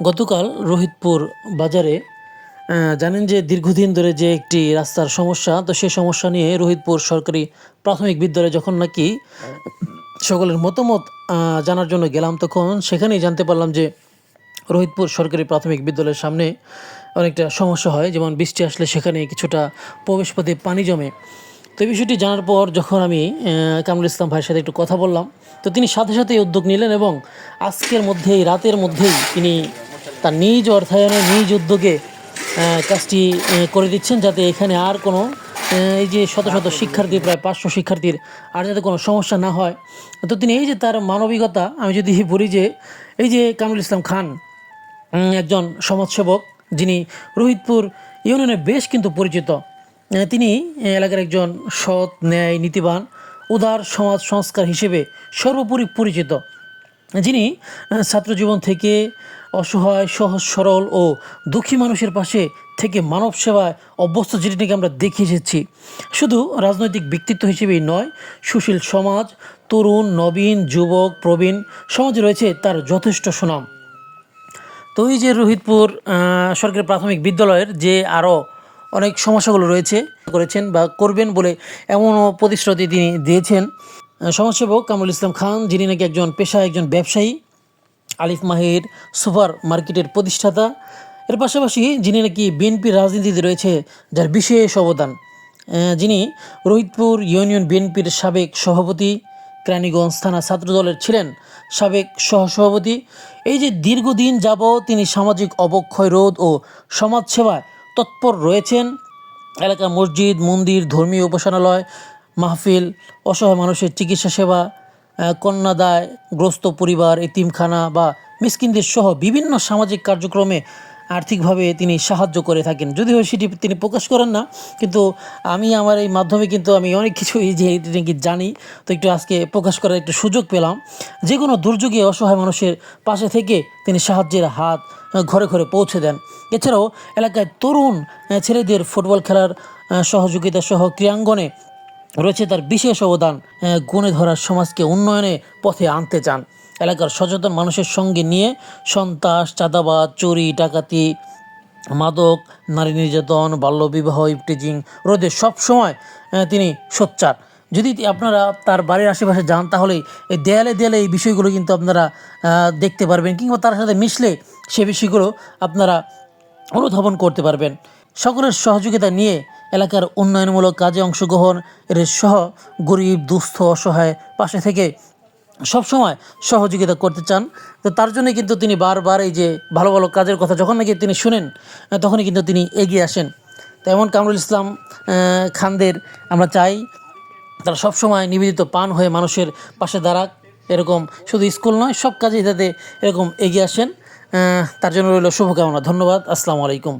গতকাল রোহিতপুর বাজারে জানেন যে দীর্ঘদিন ধরে যে একটি রাস্তার সমস্যা, তো সেই সমস্যা নিয়ে রোহিতপুর সরকারি প্রাথমিক বিদ্যালয়ে যখন নাকি সকলের মতামত জানার জন্য গেলাম, তখন সেখানেই জানতে পারলাম যে রোহিতপুর সরকারি প্রাথমিক বিদ্যালয়ের সামনে অনেকটা সমস্যা হয়। যেমন বৃষ্টি আসলে সেখানে কিছুটা প্রবেশপথে পানি জমে। তো এই বিষয়টি জানার পর যখন আমি কামরুল ইসলাম ভাইয়ের সাথে একটু কথা বললাম, তো তিনি সাথে সাথেই উদ্যোগ নিলেন এবং আজকের মধ্যেই, রাতের মধ্যেই তিনি তার নিজ অর্থায়নে নিজ উদ্যোগে কাজটি করে দিচ্ছেন, যাতে এখানে আর কোনো এই যে শত শত শিক্ষার্থী, প্রায় 500 শিক্ষার্থীর আর যাতে কোনো সমস্যা না হয়। তো তিনি এই যে তার মানবিকতা, আমি যদি বলি যে এই যে কামরুল ইসলাম খান একজন সমাজসেবক, যিনি রোহিতপুর ইউনিয়নে বেশ কিন্তু পরিচিত। তিনি এলাকার একজন সৎ, ন্যায়, নীতিবান, উদার সমাজ সংস্কার হিসেবে সর্বোপরি পরিচিত, যিনি ছাত্রজীবন থেকে অসহায়, সহজ সরল ও দুঃখী মানুষের পাশে থেকে মানব সেবায় অভ্যস্ত, যেটিকে আমরা দেখে এসেছি। শুধু রাজনৈতিক ব্যক্তিত্ব হিসেবেই নয়, সুশীল সমাজ, তরুণ, নবীন, যুবক, প্রবীণ সমাজে রয়েছে তার যথেষ্ট সুনাম। তো এই যে রোহিতপুর সরকারি প্রাথমিক বিদ্যালয়ের যে আরও অনেক সমস্যাগুলো রয়েছে, করেছেন বা করবেন বলে এমনও প্রতিশ্রুতি তিনি দিয়েছেন সমাজসেবক কামরুল ইসলাম খান, যিনি নাকি পেশায় একজন ব্যবসায়ী, আলিফ মাহির সুপার মার্কেটের প্রতিষ্ঠাতা। এর পাশাপাশি যিনি নাকি বিএনপির রাজনীতিতে রয়েছে যার বিশেষ অবদান, যিনি রোহিতপুর ইউনিয়ন বিএনপির সাবেক সভাপতি, কেরানীগঞ্জ থানা ছাত্রদলের ছিলেন সাবেক সহসভাপতি। এই যে দীর্ঘদিন যাবৎ তিনি সামাজিক অবক্ষয় রোধ ও সমাজসেবায় তৎপর রয়েছেন। এলাকার মসজিদ, মন্দির, ধর্মীয় উপাসনালয়, মাহফিল, অসহায় মানুষের চিকিৎসা সেবা, কন্যাদায় গ্রস্ত পরিবার, এতিমখানা বা মিসকিনদের সহ বিভিন্ন সামাজিক কার্যক্রমে আর্থিকভাবে তিনি সাহায্য করে থাকেন। যদিও সেটি তিনি প্রকাশ করেন না, কিন্তু আমি আমার এই মাধ্যমে কিন্তু আমি অনেক কিছু এই যে নাকি জানি, তো একটু আজকে প্রকাশ করার একটু সুযোগ পেলাম। যে কোনো দুর্যোগে অসহায় মানুষের পাশে থেকে তিনি সাহায্যের হাত ঘরে ঘরে পৌঁছে দেন। এছাড়াও এলাকায় তরুণ ছেলেদের ফুটবল খেলার সহযোগিতা সহ ক্রীড়াঙ্গনে রয়েছে তার বিশেষ অবদান। গুণে ধরার সমাজকে উন্নয়নের পথে আনতে চান। এলাকার সচেতন মানুষের সঙ্গে নিয়ে সন্ত্রাস, চাঁদাবাদ, চুরি, ডাকাতি, মাদক, নারী নির্যাতন, বাল্যবিবাহ, ইভটিজিং রোধে সবসময় তিনি সোচ্চার। যদি আপনারা তার বাড়ির আশেপাশে যান, তাহলে এই দেয়ালে দেয়ালে এই বিষয়গুলো কিন্তু আপনারা দেখতে পারবেন, কিংবা তার সাথে মিশলে সে বিষয়গুলো আপনারা অনুধাবন করতে পারবেন। সকলের সহযোগিতা নিয়ে এলাকার উন্নয়নমূলক কাজে অংশগ্রহণ এর সহ গরিব, দুস্থ, অসহায় পাশে থেকে সবসময় সহযোগিতা করতে চান। তো তার জন্য কিন্তু তিনি বারবার এই যে ভালো ভালো কাজের কথা যখন নাকি তিনি শুনেন, তখনই কিন্তু তিনি এগিয়ে আসেন। তো এমন কামরুল ইসলাম খানদের আমরা চাই তারা সবসময় নিবেদিত পান হয়ে মানুষের পাশে দাঁড়াক। এরকম শুধু স্কুল নয়, সব কাজেই যাতে এরকম এগিয়ে আসেন, তার জন্য রইল শুভকামনা। ধন্যবাদ। আসসালামু আলাইকুম।